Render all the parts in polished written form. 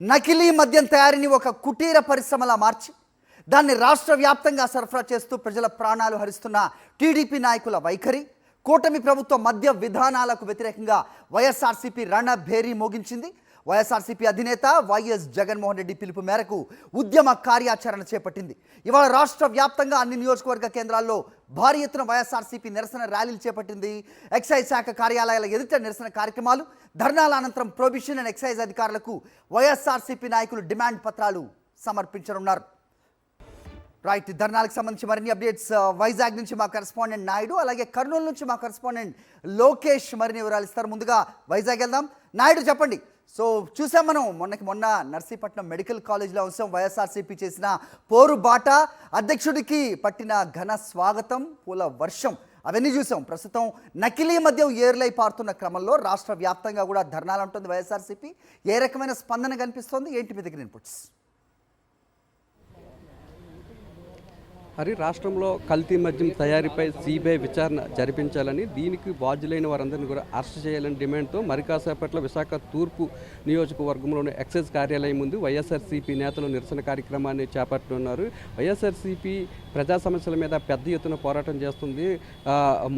నకిలీ మద్యం తయారీని ఒక కుటీర పరిశ్రమలా మార్చి దాన్ని రాష్ట్ర వ్యాప్తంగా సరఫరా చేస్తూ ప్రజల ప్రాణాలు హరిస్తున్న టీడీపీ నాయకుల వైఖరి, కూటమి ప్రభుత్వ మద్య విధానాలకు వ్యతిరేకంగా వైఎస్ఆర్సీపీ రణభేరీ మోగించింది. వైఎస్ఆర్సీపీ అధినేత వైఎస్ జగన్మోహన్ రెడ్డి పిలుపు మేరకు ఉద్యమ కార్యాచరణ చేపట్టింది. ఇవాళ రాష్ట్ర వ్యాప్తంగా అన్ని నియోజకవర్గ కేంద్రాల్లో భారీ ఎత్తున వైఎస్ఆర్సీపీ నిరసన ర్యాలీలు చేపట్టింది. ఎక్సైజ్ శాఖ కార్యాలయాల ఎదుట నిరసన కార్యక్రమాలు, ధర్నాల అనంతరం ప్రొహిబిషన్ అండ్ ఎక్సైజ్ అధికారులకు వైఎస్ఆర్సీపీ నాయకులు డిమాండ్ పత్రాలు సమర్పించనున్నారు. రైట్, ధర్నాలకు సంబంధించి మరిన్ని అప్డేట్స్ వైజాగ్ నుంచి మా కరెస్పాండెంట్ నాయుడు, అలాగే కర్నూలు నుంచి మా కరెస్పాండెంట్ లోకేష్ మరిన్ని వివరాలు ఇస్తారు. ముందుగా వైజాగ్ వెళ్దాం. నాయుడు చెప్పండి. సో చూసాం మనం మొన్న నర్సీపట్నం మెడికల్ కాలేజ్లో అంశం వైఎస్ఆర్సీపీ చేసిన పోరు బాట, అధ్యక్షుడికి పట్టిన ఘన స్వాగతం, పూల వర్షం అవన్నీ చూసాం. ప్రస్తుతం నకిలీ మద్యం ఏర్లై పారుతున్న క్రమంలో రాష్ట్ర వ్యాప్తంగా కూడా ధర్నాలు ఉంటుంది వైఎస్ఆర్సీపీ. ఏ రకమైన స్పందన కనిపిస్తోంది, ఏంటి మీ దగ్గర ఇన్పుట్స్? రాష్ట్రంలో కల్తీ మద్యం తయారీపై సిబిఐ విచారణ జరిపించాలని, దీనికి బాధ్యులైన వారందరినీ కూడా అరెస్ట్ చేయాలని డిమాండ్తో మరి కాసేపట్లో విశాఖ తూర్పు నియోజకవర్గంలోని ఎక్సైజ్ కార్యాలయం ముందు వైఎస్ఆర్సీపీ నేతలు నిరసన కార్యక్రమాన్ని చేపట్టనున్నారు. వైఎస్ఆర్సీపీ ప్రజా సమస్యల మీద పెద్ద ఎత్తున పోరాటం చేస్తుంది.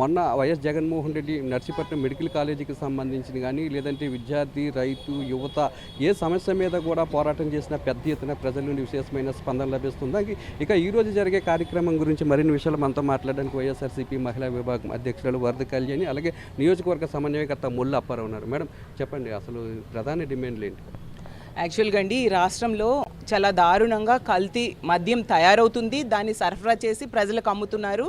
మొన్న వైఎస్ జగన్మోహన్ రెడ్డి నర్సీపట్నం మెడికల్ కాలేజీకి సంబంధించిన కానీ, లేదంటే విద్యార్థి, రైతు, యువత ఏ సమస్య మీద కూడా పోరాటం చేసిన పెద్ద ఎత్తున ప్రజల నుండి విశేషమైన స్పందన లభిస్తుంది. ఇక ఈరోజు జరిగే కార్యక్రమం గురించి మరిన్ని విషయాలు మనతో మాట్లాడడానికి వైఎస్ఆర్సీపీ మహిళా విభాగం అధ్యక్షురాలు వరద కళ్యాణి, అలాగే నియోజకవర్గ సమన్వయకర్త ముల్ల అప్పారావు ఉన్నారు. మేడం చెప్పండి, అసలు ప్రధాన డిమాండ్లు ఏంటి? యాక్చువల్గా అండి, ఈ రాష్ట్రంలో చాలా దారుణంగా కల్తీ మద్యం తయారవుతుంది, దాన్ని సరఫరా చేసి ప్రజలకు అమ్ముతున్నారు.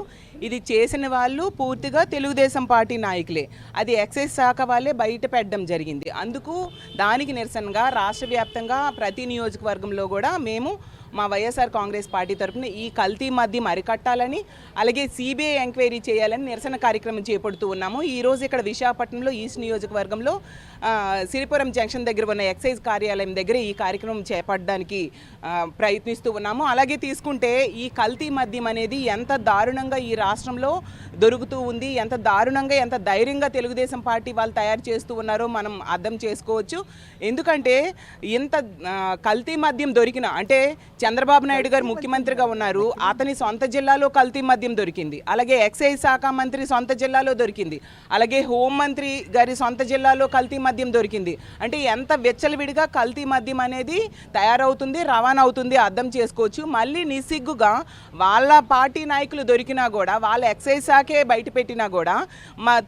ఇది చేసిన వాళ్ళు పూర్తిగా తెలుగుదేశం పార్టీ నాయకులే, అది ఎక్సైజ్ శాఖ వాళ్ళే బయట పెట్టడం జరిగింది. అందుకు దానికి నిరసనగా రాష్ట్ర వ్యాప్తంగా ప్రతి నియోజకవర్గంలో కూడా మేము మా వైఎస్ఆర్ కాంగ్రెస్ పార్టీ తరఫున ఈ కల్తీ మద్యం అరికట్టాలని, అలాగే సిబిఐ ఎంక్వైరీ చేయాలని నిరసన కార్యక్రమం చేపడుతూ ఉన్నాము. ఈరోజు ఇక్కడ విశాఖపట్నంలో ఈస్ట్ నియోజకవర్గంలో సిరిపురం జంక్షన్ దగ్గర ఉన్న ఎక్సైజ్ కార్యాలయం దగ్గర ఈ కార్యక్రమం చేపట్టడానికి ప్రయత్నిస్తూ ఉన్నాము. అలాగే తీసుకుంటే ఈ కల్తీ మద్యం అనేది ఎంత దారుణంగా ఈ రాష్ట్రంలో దొరుకుతూ ఉంది, ఎంత దారుణంగా ఎంత ధైర్యంగా తెలుగుదేశం పార్టీ వాళ్ళు తయారు చేస్తూ ఉన్నారో మనం అర్థం చేసుకోవచ్చు. ఎందుకంటే ఇంత కల్తీ మద్యం దొరికిన, అంటే చంద్రబాబు నాయుడు గారు ముఖ్యమంత్రిగా ఉన్నారు, అతని సొంత జిల్లాలో కల్తీ మద్యం దొరికింది, అలాగే ఎక్సైజ్ శాఖ మంత్రి సొంత జిల్లాలో దొరికింది, అలాగే హోంమంత్రి గారి సొంత జిల్లాలో కల్తీ మద్యం దొరికింది. అంటే ఎంత విచ్చలవిడిగా కల్తీ మద్యం అనేది తయారవుతుంది, రవాణా అవుతుంది అర్థం చేసుకోవచ్చు. మళ్ళీ నిస్సిగ్గుగా వాళ్ళ పార్టీ నాయకులు దొరికినా కూడా, వాళ్ళ ఎక్సైజ్ శాఖే బయట పెట్టినా కూడా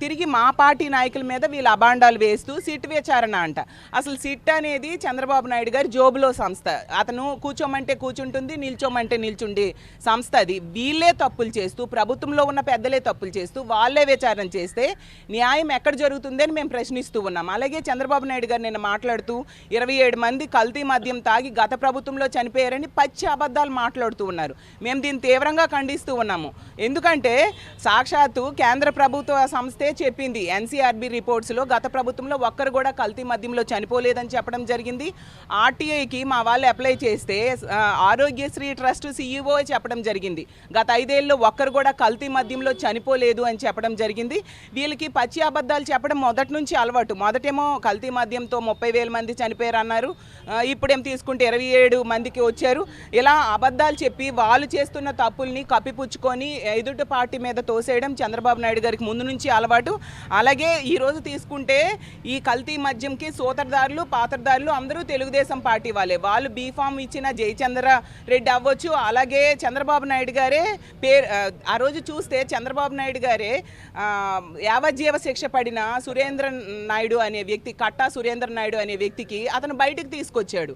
తిరిగి మా పార్టీ నాయకుల మీద వీళ్ళు అబాండాలు వేస్తూ సిట్ విచారణ అంట. అసలు సిట్ అనేది చంద్రబాబు నాయుడు గారి జోబులో సంస్థ, అతను కూర్చోమంటే కూర్చుంటుంది, నిల్చోమంటే నిల్చుండి సంస్థ. అది వీళ్ళే తప్పులు చేస్తూ, ప్రభుత్వంలో ఉన్న పెద్దలే తప్పులు చేస్తూ వాళ్ళే విచారణ చేస్తే న్యాయం ఎక్కడ జరుగుతుంది అని మేము ప్రశ్నిస్తూ ఉన్నాం. అలాగే చంద్రబాబు నాయుడు గారు నిన్న మాట్లాడుతూ 27 మంది కల్తీ మద్యం తాగి గత ప్రభుత్వంలో చనిపోయారని పచ్చి అబద్ధాలు మాట్లాడుతూ ఉన్నారు. మేము దీన్ని తీవ్రంగా ఖండిస్తూ ఉన్నాము. ఎందుకంటే సాక్షాత్తు కేంద్ర ప్రభుత్వ సంస్థే చెప్పింది, ఎన్సీఆర్బీ రిపోర్ట్స్లో గత ప్రభుత్వంలో ఒక్కరు కూడా కల్తీ మద్యంలో చనిపోలేదని చెప్పడం జరిగింది. ఆర్టీఐకి మా వాళ్ళు అప్లై చేస్తే ఆరోగ్యశ్రీ ట్రస్ట్ సీఈఓ చెప్పడం జరిగింది, గత 5 ఏళ్ళలో ఒక్కరు కూడా కల్తీ మద్యంలో చనిపోలేదు అని చెప్పడం జరిగింది. వీళ్ళకి పచ్చి అబద్ధాలు చెప్పడం మొదటి నుంచి అలవాటు. మొదటేమో కల్తీ మద్యంతో 30,000 మంది చనిపోయారు అన్నారు, ఇప్పుడేం తీసుకుంటే 27 మందికి వచ్చారు. ఇలా అబద్ధాలు చెప్పి వాళ్ళు చేస్తున్న తప్పుల్ని కప్పిపుచ్చుకొని ఎదుటి పార్టీ మీద తోసేయడం చంద్రబాబు నాయుడు గారికి ముందు నుంచి అలవాటు. అలాగే ఈరోజు తీసుకుంటే ఈ కల్తీ మద్యంకి సూత్రధారులు, పాత్రధారులు అందరూ తెలుగుదేశం పార్టీ వాళ్ళే. వాళ్ళు బీఫామ్ ఇచ్చిన జయచంద్ర రెడ్డి అవ్వచ్చు, అలాగే చంద్రబాబు నాయుడు గారే పేరు. ఆ రోజు చూస్తే చంద్రబాబు నాయుడు గారే యావజ్జీవ శిక్ష పడిన సురేంద్ర నాయుడు అనే వ్యక్తి, కట్టా సురేంద్ర నాయుడు అనే వ్యక్తికి అతను బయటకు తీసుకొచ్చాడు.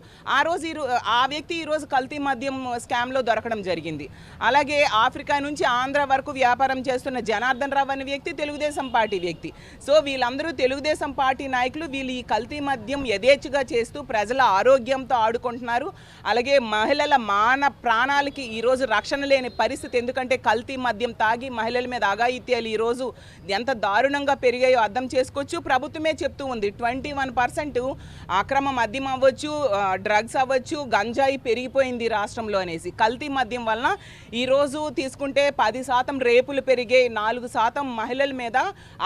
ఆ వ్యక్తి ఈరోజు కల్తీ మద్యం స్కామ్లో దొరకడం జరిగింది. అలాగే ఆఫ్రికా నుంచి ఆంధ్ర వరకు వ్యాపారం చేస్తున్న జనార్దన్ రావు అనే వ్యక్తి తెలుగుదేశం పార్టీ వ్యక్తి. సో వీళ్ళందరూ తెలుగుదేశం పార్టీ నాయకులు. వీళ్ళు ఈ కల్తీ మద్యం యథేచ్ఛగా చేస్తూ ప్రజల ఆరోగ్యంతో ఆడుకుంటున్నారు. అలాగే మహిళల ప్రాణాలకి ఈరోజు రక్షణ లేని పరిస్థితి. ఎందుకంటే కల్తీ మద్యం తాగి మహిళల మీద అఘాయిత్యాలు ఈరోజు ఎంత దారుణంగా పెరిగాయో అర్థం చేసుకోవచ్చు. ప్రభుత్వమే చెప్తూ ఉంది 21% అక్రమ మద్యం అవ్వచ్చు, డ్రగ్స్ అవ్వచ్చు, గంజాయి పెరిగిపోయింది రాష్ట్రంలో అనేసి. కల్తీ మద్యం వలన ఈరోజు తీసుకుంటే 10% రేపులు పెరిగాయి, 4% మహిళల మీద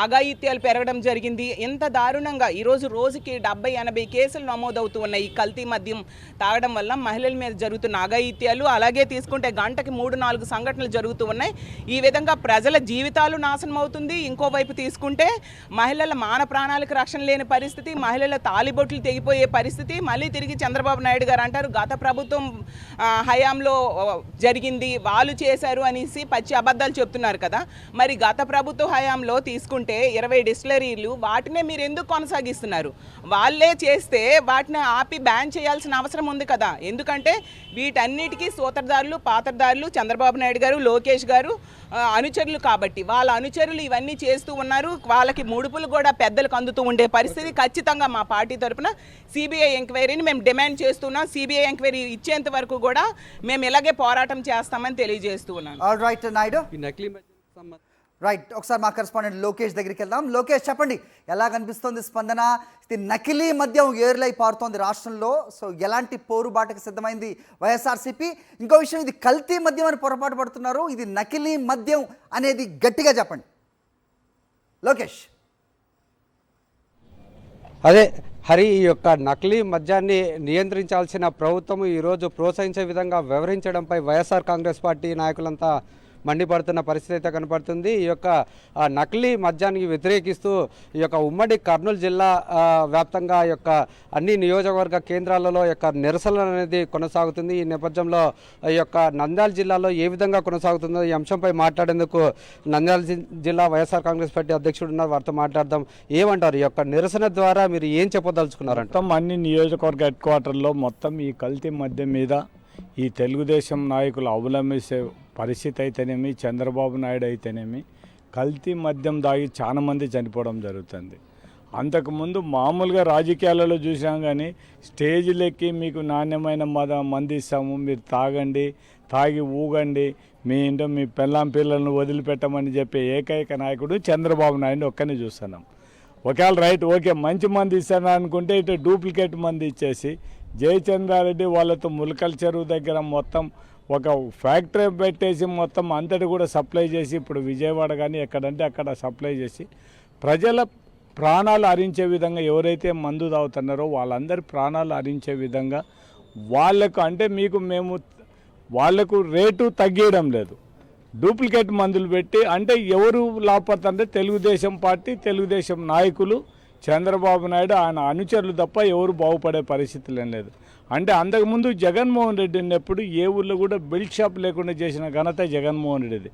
అఘాయిత్యాలు పెరగడం జరిగింది. ఎంత దారుణంగా ఈరోజు రోజుకి 70-80 కేసులు నమోదవుతూ ఉన్నాయి ఈ కల్తీ మద్యం తాగడం వల్ల మహిళల మీద జరుగుతున్న అఘాయిత్యాలు. అలాగే తీసుకుంటే గంటకి 3-4 సంఘటనలు జరుగుతూ ఉన్నాయి. ఈ విధంగా ప్రజల జీవితాలు నాశనం అవుతుంది. ఇంకోవైపు తీసుకుంటే మహిళల ప్రాణాలకు రక్షణ లేని పరిస్థితి, మహిళల తాలిబొట్లు తెగిపోయే పరిస్థితి. మళ్ళీ తిరిగి చంద్రబాబు నాయుడు గారు అంటారు గత ప్రభుత్వం హయాంలో జరిగింది, వాళ్ళు చేశారు అనేసి పచ్చి అబద్ధాలు చెప్తున్నారు కదా. మరి గత ప్రభుత్వ హయాంలో తీసుకుంటే 20 డిస్టిలరీలు, వాటినే మీరు ఎందుకు కొనసాగిస్తున్నారు? వాళ్ళే చేస్తే వాటిని ఆపి బ్యాన్ చేయాల్సిన అవసరం ఉంది కదా. ఎందుకంటే వీటన్నిటికీ సూత్రధారులు, పాత్రధారులు చంద్రబాబు నాయుడు గారు, లోకేష్ గారు అనుచరులు కాబట్టి వాళ్ళ అనుచరులు ఇవన్నీ చేస్తూ ఉన్నారు. వాళ్ళకి ముడుపులు కూడా పెద్దలకు అందుతూ ఉండే పరిస్థితి. ఖచ్చితంగా మా పార్టీ తరఫున సిబిఐ ఎంక్వైరీని మేము డిమాండ్ చేస్తున్నాం. సిబిఐ ఎంక్వైరీ ఇచ్చేంత వరకు కూడా మేము ఇలాగే పోరాటం చేస్తామని తెలియజేస్తూ ఉన్నాను. రైట్ నాయుడు, ఈ నకిలీ మద్యం రైట్. ఒకసారి మా కరెస్పాండెంట్ లోకేష్ దగ్గరికి వెళ్దాం. లోకేష్, చెప్పండి, ఎలా కనిపిస్తోంది స్పందన? ఇది నకిలీ మద్యం ఏర్లై పారుతోంది రాష్ట్రంలో. సో ఎలాంటి పోరుబాటుకు సిద్ధమైంది వైఎస్ఆర్సీపీ? ఇంకో విషయం, ఇది కల్తీ మద్యం అని పొరపాటు పడుతున్నారు, ఇది నకిలీ మద్యం అనేది గట్టిగా చెప్పండి లోకేష్. అదే హరి, ఈ యొక్క నకిలీ మద్యాన్ని నియంత్రించాల్సిన ప్రభుత్వం ఈరోజు ప్రోత్సహించే విధంగా వ్యవహరించడంపై వైఎస్ఆర్ కాంగ్రెస్ పార్టీ నాయకులంతా మండిపడుతున్న పరిస్థితి అయితే కనపడుతుంది. ఈ యొక్క నకిలీ మద్యానికి వ్యతిరేకిస్తూ ఈ యొక్క ఉమ్మడి కర్నూలు జిల్లా వ్యాప్తంగా ఈ యొక్క అన్ని నియోజకవర్గ కేంద్రాలలో యొక్క నిరసన అనేది కొనసాగుతుంది. ఈ నేపథ్యంలో ఈ యొక్క నంద్యాల జిల్లాలో ఏ విధంగా కొనసాగుతుందో ఈ అంశంపై మాట్లాడేందుకు నంద్యాల జిల్లా వైఎస్ఆర్ కాంగ్రెస్ పార్టీ అధ్యక్షుడు ఉన్నారు, వారితో మాట్లాడదాం. ఏమంటారు, ఈ యొక్క నిరసన ద్వారా మీరు ఏం చెప్పదలుచుకున్నారంట? మొత్తం అన్ని నియోజకవర్గ హెడ్ క్వార్టర్లో మొత్తం ఈ కల్తీ మద్యం మీద ఈ తెలుగుదేశం నాయకులు అవలంబించే పరిస్థితి అయితేనేమి, చంద్రబాబు నాయుడు అయితేనేమి, కల్తీ మద్యం దాగి చాలా మంది చనిపోవడం జరుగుతుంది. అంతకుముందు మామూలుగా రాజకీయాలలో చూసాం కానీ స్టేజ్లెక్కి మీకు నాణ్యమైన మంది ఇస్తాము, మీరు తాగండి, తాగి ఊగండి, మీ ఇంట్లో మీ పిల్లలను వదిలిపెట్టమని చెప్పే ఏకైక నాయకుడు చంద్రబాబు నాయుడు ఒక్కనే చూస్తున్నాం. ఒకవేళ రైట్ ఓకే మంచి మంది ఇస్తాను అనుకుంటే ఇటు డూప్లికేట్ మంది ఇచ్చేసి జయచంద్రారెడ్డి వాళ్ళతో ములకల్ చెరువు దగ్గర మొత్తం ఒక ఫ్యాక్టరీ పెట్టేసి మొత్తం అంతటి కూడా సప్లై చేసి ఇప్పుడు విజయవాడ కానీ ఎక్కడంటే అక్కడ సప్లై చేసి ప్రజల ప్రాణాలు హరించే విధంగా ఎవరైతే మందు తాగుతున్నారో వాళ్ళందరి ప్రాణాలు హరించే విధంగా వాళ్ళకు అంటే మేము వాళ్లకు రేటు తగ్గేయడం లేదు, డూప్లికేట్ మందులు పెట్టి అంటే ఎవరు లాపడుతుంటే తెలుగుదేశం పార్టీ, తెలుగుదేశం నాయకులు, చంద్రబాబు నాయుడు ఆయన అనుచరులు తప్ప ఎవరు బాగుపడే పరిస్థితులు లేదు. అంటే అంతకుముందు జగన్మోహన్ రెడ్డి ఉన్నప్పుడు ఏ ఊళ్ళో కూడా బెల్ట్ షాప్ లేకుండా చేసిన ఘనత జగన్మోహన్ రెడ్డిది.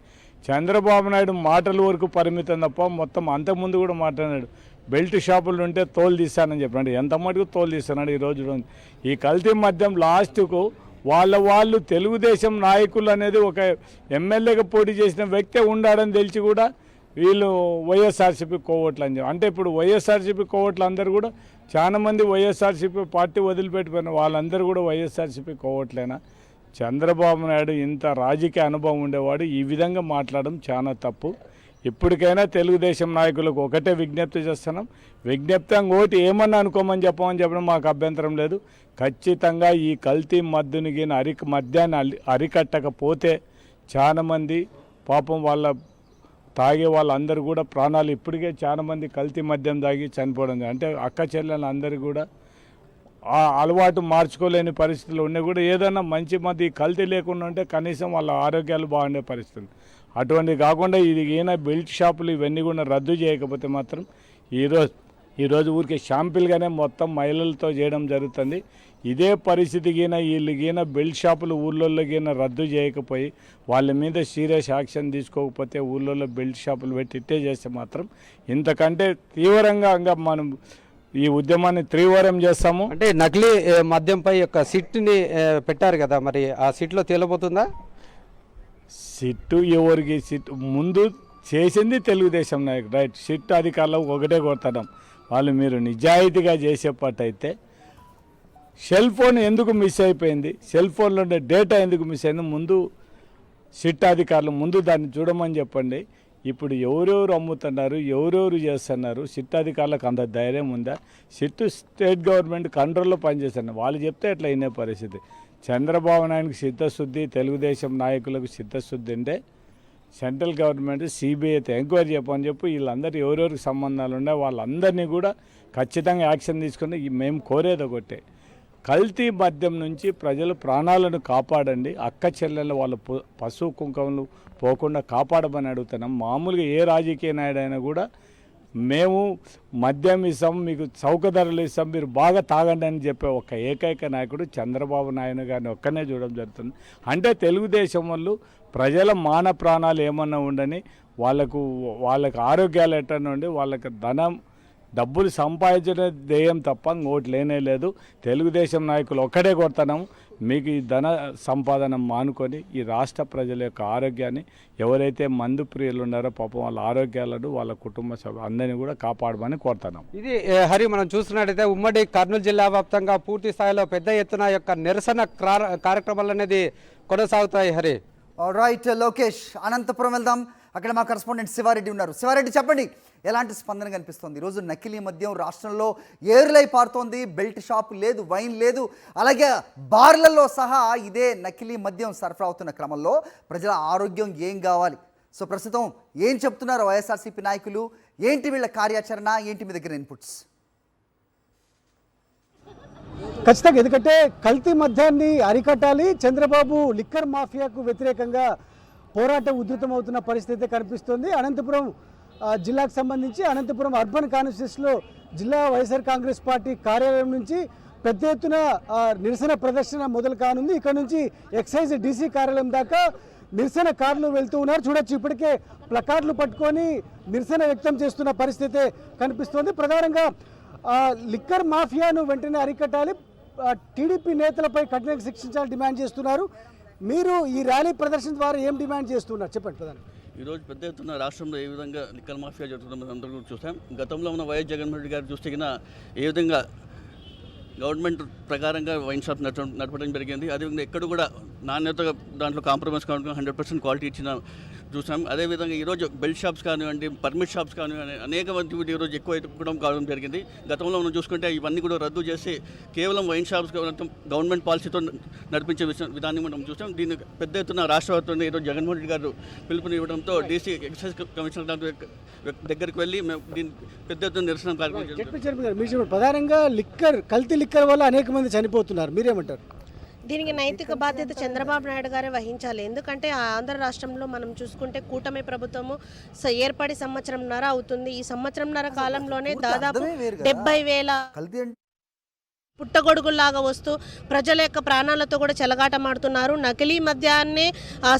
చంద్రబాబు నాయుడు మాటల వరకు పరిమితం తప్ప మొత్తం అంతకుముందు కూడా మాట్లాడాడు, బెల్ట్ షాపులు ఉంటే తోలు తీస్తానని చెప్పాడు. ఎంత మటుకు తోలు తీస్తున్నాడు ఈరోజు. ఈ కల్తీ మద్యం లాస్ట్కు వాళ్ళు తెలుగుదేశం నాయకులు అనేది ఒక ఎమ్మెల్యేగా పోటీ చేసిన వ్యక్తే ఉండాడని తెలిసి కూడా వీళ్ళు వైఎస్ఆర్సీపీ కోవట్లు అని చెప్పి అంటే ఇప్పుడు వైఎస్ఆర్సీపీ కోవట్లు అందరూ కూడా చాలామంది వైఎస్ఆర్సీపీ పార్టీ వదిలిపెట్టిపోయిన వాళ్ళందరూ కూడా వైఎస్ఆర్సీపీ కోవట్లేనా? చంద్రబాబు నాయుడు ఇంత రాజకీయ అనుభవం ఉండేవాడు ఈ విధంగా మాట్లాడడం చాలా తప్పు. ఇప్పటికైనా తెలుగుదేశం నాయకులకు ఒకటే విజ్ఞప్తి చేస్తున్నాం, విజ్ఞప్తి ఇంకోటి ఏమన్నా అనుకోమని చెప్పడం మాకు అభ్యంతరం లేదు. ఖచ్చితంగా ఈ కల్తీ మద్యాన్ని అరికట్టకపోతే చాలామంది పాపం వాళ్ళ తాగే వాళ్ళందరూ కూడా ప్రాణాలు ఇప్పటికే చాలామంది కల్తీ మద్యం తాగి చనిపోవడం అంటే అక్క చెల్లెలు అందరూ కూడా ఆ అలవాటు మార్చుకోలేని పరిస్థితులు ఉన్నాయి కూడా ఏదైనా మంచి మద్య కల్తీ లేకుండా ఉంటే కనీసం వాళ్ళ ఆరోగ్యాలు బాగుండే పరిస్థితులు అటువంటివి కాకుండా ఇది ఈయన బెల్ట్ షాపులు ఇవన్నీ కూడా రద్దు చేయకపోతే మాత్రం ఈరోజు ఊరికే షాంపిల్గానే మొత్తం మహిళలతో చేయడం జరుగుతుంది. ఇదే పరిస్థితి వీళ్ళు బెల్ట్ షాపులు ఊళ్ళల్లో రద్దు చేయకపోయి వాళ్ళ మీద సీరియస్ యాక్షన్ తీసుకోకపోతే ఊళ్ళల్లో బెల్ట్ షాపులు పెట్టి ఇట్టే చేస్తే మాత్రం ఇంతకంటే తీవ్రంగా మనం ఈ ఉద్యమాన్ని తీవ్రం చేస్తాము. అంటే నకిలీ మద్యంపై యొక్క సిట్ని పెట్టారు కదా, మరి ఆ సిట్లో తేలబోతుందా? సిట్టు ఎవరికి సిట్ ముందు చేసింది తెలుగుదేశం నాయకుడు రైట్. సిట్ అధికారులకు ఒకటే కొడతాం, వాళ్ళు మీరు నిజాయితీగా చేసేపట్టయితే సెల్ ఫోన్ ఎందుకు మిస్ అయిపోయింది, సెల్ ఫోన్లో ఉండే డేటా ఎందుకు మిస్ అయింది, ముందు సిట్ అధికారులు ముందు దాన్ని చూడమని చెప్పండి. ఇప్పుడు ఎవరెవరు అమ్ముతున్నారు, ఎవరెవరు చేస్తున్నారు, సిట్ అధికారులకు అంత ధైర్యం ఉందా? సిట్ స్టేట్ గవర్నమెంట్ కంట్రోల్లో పనిచేస్తున్నారు, వాళ్ళు చెప్తే ఎట్లా అయిన పరిస్థితి. చంద్రబాబు నాయుడుకి చిత్తశుద్ధి, తెలుగుదేశం నాయకులకు చిత్తశుద్ధి అంటే సెంట్రల్ గవర్నమెంట్ సిబిఐతో ఎంక్వైరీ చెప్పని చెప్పి వీళ్ళందరూ ఎవరెవరికి సంబంధాలు ఉన్నాయి వాళ్ళందరినీ కూడా ఖచ్చితంగా యాక్షన్ తీసుకుని మేము కోరేది ఒకటే, కల్తీ మద్యం నుంచి ప్రజలు ప్రాణాలను కాపాడండి. అక్క చెల్లెళ్ళు వాళ్ళ పశువు కుంకములు పోకుండా కాపాడమని అడుగుతున్నాం. మామూలుగా ఏ రాజకీయ నాయుడైనా కూడా మేము మద్యం ఇస్తాం, మీకు చౌక ధరలు ఇస్తాం, మీరు బాగా తాగండి అని చెప్పే ఒక ఏకైక నాయకుడు చంద్రబాబు నాయుడు గారిని ఒక్కనే చూడడం జరుగుతుంది. అంటే తెలుగుదేశం వాళ్ళు ప్రజల మాన ప్రాణాలు ఏమన్నా ఉండని, వాళ్ళకు ఆరోగ్యాలు ఎట్టని ఉండి వాళ్ళకి డబ్బులు సంపాదించడం ధ్యేయం తప్ప ఇంకోటి లేనే లేదు. తెలుగుదేశం నాయకులు ఒక్కడే కొడుతున్నాము, మీకు ఈ ధన సంపాదన మానుకొని ఈ రాష్ట్ర ప్రజల యొక్క ఆరోగ్యాన్ని, ఎవరైతే మందు ప్రియులు ఉన్నారో పాపం వాళ్ళ ఆరోగ్యాలను వాళ్ళ కుటుంబ సభ్యులు అందరినీ కూడా కాపాడమని కోరుతున్నాం. ఇది హరి, మనం చూస్తున్నట్టయితే ఉమ్మడి కర్నూలు జిల్లా వ్యాప్తంగా పూర్తి స్థాయిలో పెద్ద ఎత్తున యొక్క నిరసన కార్యక్రమాలు అనేది కొనసాగుతాయి. హరి రైట్ లోకేష్, అనంతపురం వెళ్దాం. అక్కడ మా కరెస్పాండెంట్ శివారెడ్డి ఉన్నారు. శివారెడ్డి చెప్పండి, ఎలాంటి స్పందన కనిపిస్తుంది? ఈరోజు నకిలీ మద్యం రాష్ట్రంలో ఏరులై పారుతోంది. బెల్ట్ షాప్ లేదు, వైన్ లేదు, అలాగే బార్లలో సహా ఇదే నకిలీ మద్యం సరఫరా అవుతున్న క్రమంలో ప్రజల ఆరోగ్యం ఏం కావాలి? సో ప్రస్తుతం ఏం చెప్తున్నారు వైఎస్ఆర్సీపీ నాయకులు? ఏంటి వీళ్ళ కార్యాచరణ, ఏంటి మీ దగ్గర ఇన్పుట్స్? ఖచ్చితంగా, ఎందుకంటే కల్తీ మద్యాన్ని అరికట్టాలి. చంద్రబాబు లిక్కర్ మాఫియాకు వ్యతిరేకంగా పోరాటం ఉధృతమవుతున్న పరిస్థితి కనిపిస్తుంది. అనంతపురం జిల్లాకు సంబంధించి అనంతపురం అర్బన్ కాన్స్టిట్యూన్సీలో జిల్లా వైఎస్ఆర్ కాంగ్రెస్ పార్టీ కార్యాలయం నుంచి పెద్ద ఎత్తున నిరసన ప్రదర్శన మొదలు కానుంది. ఇక్కడ నుంచి ఎక్సైజ్ డీసీ కార్యాలయం దాకా నిరసన కార్లు వెళ్తూ ఉన్నారు. చూడొచ్చు, ఇప్పటికే ప్లకార్డులు పట్టుకొని నిరసన వ్యక్తం చేస్తున్న పరిస్థితి కనిపిస్తుంది. ప్రధానంగా లిక్కర్ మాఫియాను వెంటనే అరికట్టాలి, టీడీపీ నేతలపై కఠినంగా శిక్షించాలని డిమాండ్ చేస్తున్నారు. మీరు ఈ ర్యాలీ ప్రదర్శన ద్వారా ఏం డిమాండ్ చేస్తున్నారు చెప్పండి ప్రధాని. ఈరోజు పెద్ద ఎత్తున రాష్ట్రంలో ఏ విధంగా లిక్కర్ మాఫియా జరుగుతుందో మనం అందరూ కూడా చూసాం. గతంలో ఉన్న వైఎస్ జగన్మోహన్ రెడ్డి గారు చూస్తే ఏ విధంగా గవర్నమెంట్ ప్రకారంగా వైన్ షాప్ నడపడం జరిగింది. అదేవిధంగా ఎక్కడ కూడా నాణ్యతగా దాంట్లో కాంప్రమైజ్ కావడం 100% క్వాలిటీ ఇచ్చిన చూసాం. అదేవిధంగా ఈరోజు బెల్ట్ షాప్స్ కానివ్వండి, పర్మిట్ షాప్స్ కానివ్వండి, అనేక మంది ఈరోజు ఎక్కువ కూడా కావడం జరిగింది. గతంలో మనం చూసుకుంటే ఇవన్నీ కూడా రద్దు చేసి కేవలం వైన్ షాప్స్ గవర్నమెంట్ పాలసీతో నడిపించే విధానం మనం చూసాం. దీన్ని పెద్ద ఎత్తున రాష్ట్ర వ్యాప్తంగా ఈరోజు జగన్మోహన్ రెడ్డి గారు పిలుపునివ్వడంతో డీసీ ఎక్సైజ్ కమిషనర్ దగ్గరికి వెళ్ళి మేము దీన్ని పెద్ద ఎత్తున నిరసన కార్యక్రమం. ప్రధానంగా కల్తీ లిక్కర్ వల్ల అనేక మంది చనిపోతున్నారు, మీరేమంటారు? దీనికి నైతిక బాధ్యత చంద్రబాబు నాయుడు గారే వహించాలి. ఎందుకంటే ఆంధ్ర రాష్ట్రంలో మనం చూసుకుంటే కూటమి ప్రభుత్వము ఏర్పడి సంవత్సరంన్నర అవుతుంది. ఈ సంవత్సరంన్నర కాలంలోనే దాదాపు 70,000 కల్తీ పుట్టగొడుగుల్లాగా వస్తూ ప్రజల యొక్క ప్రాణాలతో కూడా చెలగాటమాడుతున్నారు. నకిలీ మద్యాన్ని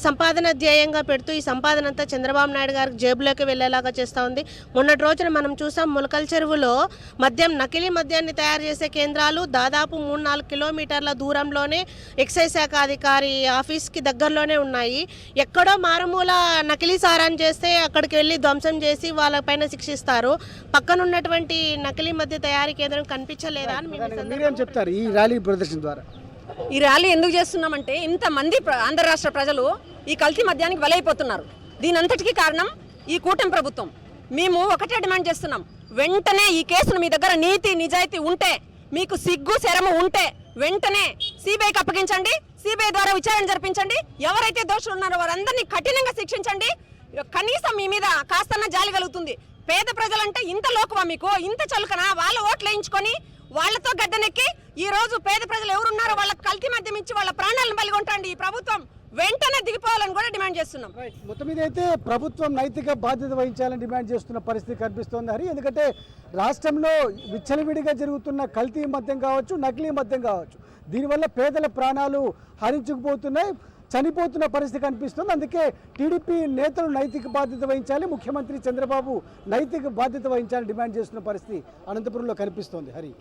సంపాదన ధ్యేయంగా పెడుతూ ఈ సంపాదన అంతా చంద్రబాబు నాయుడు గారికి జేబులోకి వెళ్ళేలాగా చేస్తూ ఉంది. మొన్నటి రోజున మనం చూసాం, ములకల్ చెరువులో నకిలీ మద్యాన్ని తయారు చేసే కేంద్రాలు దాదాపు 3-4 కిలోమీటర్ల దూరంలోనే ఎక్సైజ్ శాఖ అధికారి ఆఫీస్కి దగ్గరలోనే ఉన్నాయి. ఎక్కడో మారుమూల నకిలీ సారాన్ని చేస్తే అక్కడికి వెళ్ళి ధ్వంసం చేసి వాళ్ళపైన శిక్షిస్తారు. పక్కనున్నటువంటి నకిలీ మద్య తయారీ కేంద్రం కనిపించలేదా అని మేము చెప్తారు ఈ ర్యాలీ ప్రదర్శన ద్వారా? ఈ ర్యాలీ ఎందుకు చేస్తున్నామంటే ఇంతమంది ఆంధ్ర రాష్ట్ర ప్రజలు ఈ కల్తీ మద్యానికి బలైపోతున్నారు. దీనంతటికీ కారణం ఈ కూటమి ప్రభుత్వం. మేము ఒకటే డిమాండ్ చేస్తున్నాం, వెంటనే ఈ కేసును మీ దగ్గర నీతి నిజాయితీ ఉంటే, మీకు సిగ్గు శరము ఉంటే వెంటనే సిబిఐకి అప్పగించండి. సిబిఐ ద్వారా విచారణ జరిపించండి. ఎవరైతే దోషులు ఉన్నారో వారందరినీ కఠినంగా శిక్షించండి. కనీసం మీ మీద కాస్తన్నా జాలి కలుగుతుంది. పేద ప్రజలంటే ఇంత లోకువా మీకు, ఇంత చలుకనా? వాళ్ళ ఓట్లు వేయించుకొని వాళ్ళతో గద్దెనెక్కి ఈ రోజు పేద ప్రజలు ఎవరున్నారో వాళ్ళకి కల్తీ మద్యం ఇచ్చి వాళ్ళ ప్రాణాలను బలిగొంటండి. ఈ ప్రభుత్వం వెంటనే దిగిపోవాలని కూడా డిమాండ్ చేస్తున్నాం. మొత్తం మీద అయితే ప్రభుత్వం నైతిక బాధ్యత వహించాలని డిమాండ్ చేస్తున్న పరిస్థితి కనిపిస్తోంది హరి. ఎందుకంటే రాష్ట్రంలో విచ్చలవిడిగా జరుగుతున్న కల్తీ మద్యం కావచ్చు, నకిలీ మద్యం కావచ్చు, దీనివల్ల పేదల ప్రాణాలు హరించుకుపోతున్నాయి, చనిపోతున్న పరిస్థితి కనిపిస్తుంది. అందుకే టీడీపీ నేతలు నైతిక బాధ్యత వహించాలి, ముఖ్యమంత్రి చంద్రబాబు నైతిక బాధ్యత వహించాలని డిమాండ్ చేస్తున్న పరిస్థితి అనంతపురంలో కనిపిస్తోంది హరి.